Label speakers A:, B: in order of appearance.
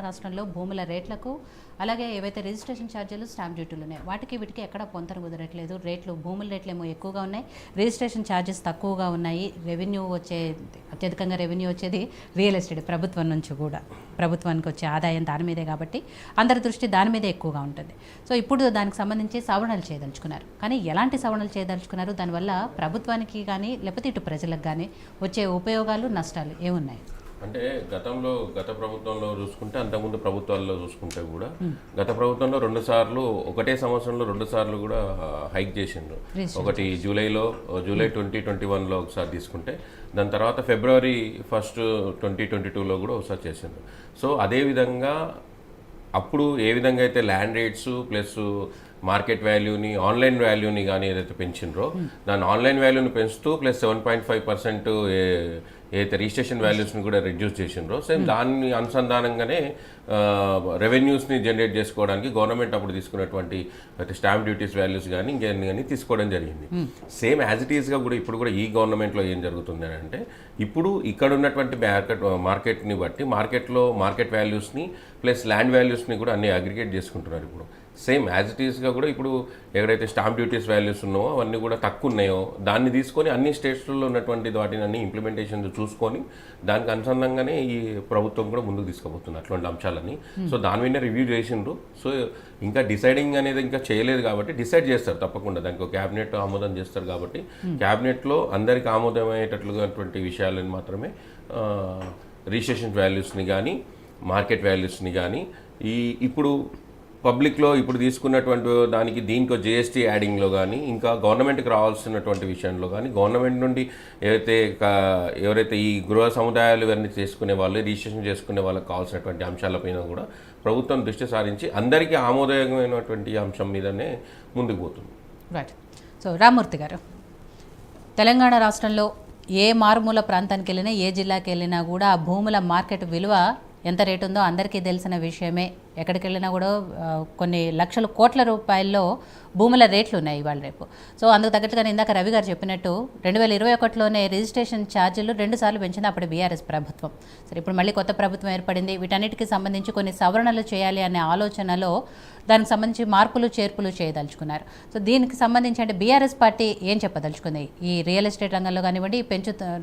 A: రాష్ట్రంలో భూముల రేట్లకు అలాగే ఏవైతే రిజిస్ట్రేషన్ ఛార్జీలు స్టాంప్ డ్యూటీలు ఉన్నాయి వాటికి వీటికి ఎక్కడ పొంతన కుదరట్లేదు. భూముల రేట్లేమో ఎక్కువగా ఉన్నాయి, రిజిస్ట్రేషన్ ఛార్జెస్ తక్కువగా ఉన్నాయి. అత్యధికంగా రెవెన్యూ వచ్చేది రియల్ ఎస్టేట్ ప్రభుత్వం నుంచి కూడా, ప్రభుత్వానికి వచ్చే ఆదాయం దాని మీదే కాబట్టి అందరి దృష్టి దాని మీదే ఎక్కువగా ఉంటుంది. సో ఇప్పుడు దానికి సంబంధించి సవరణలు చేయదలుచుకున్నారు. కానీ ఎలాంటి సవరణలు చేయదలుచుకున్నారు, దానివల్ల ప్రభుత్వానికి కానీ లేకపోతే ఇటు ప్రజలకు కానీ వచ్చే ఉపయోగాలు నష్టాలు ఏమున్నాయి?
B: అంటే గత ప్రభుత్వంలో చూసుకుంటే, అంతకుముందు ప్రభుత్వాల్లో చూసుకుంటే కూడా గత ప్రభుత్వంలో ఒకటే సంవత్సరంలో 2 సార్లు కూడా హైక్ చేసిండ్రు. ఒకటి జూలై 2021లో ఒకసారి తీసుకుంటే, దాని తర్వాత February 1, 2022లో కూడా ఒకసారి చేసిండ్రు. సో అదేవిధంగా అప్పుడు ఏ విధంగా అయితే ల్యాండ్ రేట్స్ ప్లస్ మార్కెట్ వాల్యూని, ఆన్లైన్ వాల్యూని కానీ ఏదైతే పెంచిండ్రో దాని ఆన్లైన్ వాల్యూని పెంచుతూ ప్లస్ 7.5% ఏదైతే రిజిస్ట్రేషన్ వాల్యూస్ని కూడా రిడ్యూస్ చేసిండ్రో, సేమ్ దాన్ని అనుసంధానంగానే రెవెన్యూస్ని జనరేట్ చేసుకోవడానికి గవర్నమెంట్ అప్పుడు తీసుకున్నటువంటి స్టాంప్ డ్యూటీస్ వాల్యూస్ కానీ ఇంకేన్ని కానీ తీసుకోవడం జరిగింది. సేమ్ యాజ్ ఇట్ ఈస్గా కూడా ఇప్పుడు కూడా ఈ గవర్నమెంట్లో ఏం జరుగుతుంది అంటే, ఇప్పుడు ఇక్కడ ఉన్నటువంటి మార్కెట్ని బట్టి మార్కెట్ వాల్యూస్ని ప్లస్ ల్యాండ్ వాల్యూస్ని కూడా అన్ని అగ్రిగేట్ చేసుకుంటున్నారు. ఇప్పుడు సేమ్ యాజ్ ఇట్ ఈస్గా కూడా ఇప్పుడు ఎక్కడైతే స్టాంప్ డ్యూటీస్ వాల్యూస్ ఉన్నాయో అవన్నీ కూడా తక్కువ ఉన్నాయో దాన్ని తీసుకొని అన్ని స్టేట్స్లో ఉన్నటువంటి వాటిని అన్ని ఇంప్లిమెంటేషన్ చూసుకొని దానికి అనుసంధంగానే ఈ ప్రభుత్వం కూడా ముందుకు తీసుకుపోతుంది అట్లాంటి అంశాలని. సో దాని మీద రివ్యూ చేసిండ్రు. సో ఇంకా డిసైడింగ్ అనేది ఇంకా చేయలేదు కాబట్టి డిసైడ్ చేస్తారు తప్పకుండా, దానికి ఒక క్యాబినెట్ ఆమోదం చేస్తారు కాబట్టి క్యాబినెట్లో అందరికి ఆమోదమయ్యేటట్లుగాటువంటి విషయాలను మాత్రమే రిజిస్ట్రేషన్ వాల్యూస్ని కానీ మార్కెట్ వాల్యూస్ని కానీ ఇప్పుడు పబ్లిక్లో ఇప్పుడు తీసుకున్నటువంటి దానికి దీనికి జిఎస్టీ యాడింగ్లో కానీ ఇంకా గవర్నమెంట్కి రావాల్సినటువంటి విషయంలో కానీ గవర్నమెంట్ నుండి ఎవరైతే ఈ గృహ సముదాయాలు ఇవన్నీ చేసుకునే వాళ్ళు, రిజిస్ట్రేషన్ చేసుకునే వాళ్ళకి కావాల్సినటువంటి అంశాలపైన కూడా ప్రభుత్వం దృష్టి సారించి అందరికీ ఆమోదయోగమైనటువంటి అంశం మీదనే ముందుకు పోతుంది.
A: రైట్. సో రామ్మూర్తి గారు, తెలంగాణ రాష్ట్రంలో ఏ మారుమూల ప్రాంతానికి వెళ్ళినా, ఏ జిల్లాకి వెళ్ళినా కూడా ఆ భూముల మార్కెట్ విలువ ఎంత రేటు ఉందో అందరికీ తెలిసిన విషయమే. ఎక్కడికి వెళ్ళినా కూడా కొన్ని లక్షల కోట్ల రూపాయల్లో భూముల రేట్లు ఉన్నాయి ఇవాళ రేపు. సో అందుకు తగ్గట్టుగానే ఇందాక రవి గారు చెప్పినట్టు 2021లోనే రిజిస్ట్రేషన్ ఛార్జీలు 2 సార్లు పెంచింది అప్పుడు బీఆర్ఎస్ ప్రభుత్వం. సరే, ఇప్పుడు మళ్ళీ కొత్త ప్రభుత్వం ఏర్పడింది. వీటన్నిటికీ సంబంధించి కొన్ని సవరణలు చేయాలి అనే ఆలోచనలో దానికి సంబంధించి మార్పులు చేర్పులు చేయదలుచుకున్నారు. సో దీనికి సంబంధించి అంటే బీఆర్ఎస్ పార్టీ ఏం చెప్పదలుచుకుంది ఈ రియల్ ఎస్టేట్ రంగంలో కానివ్వండి, పెంచుతున్న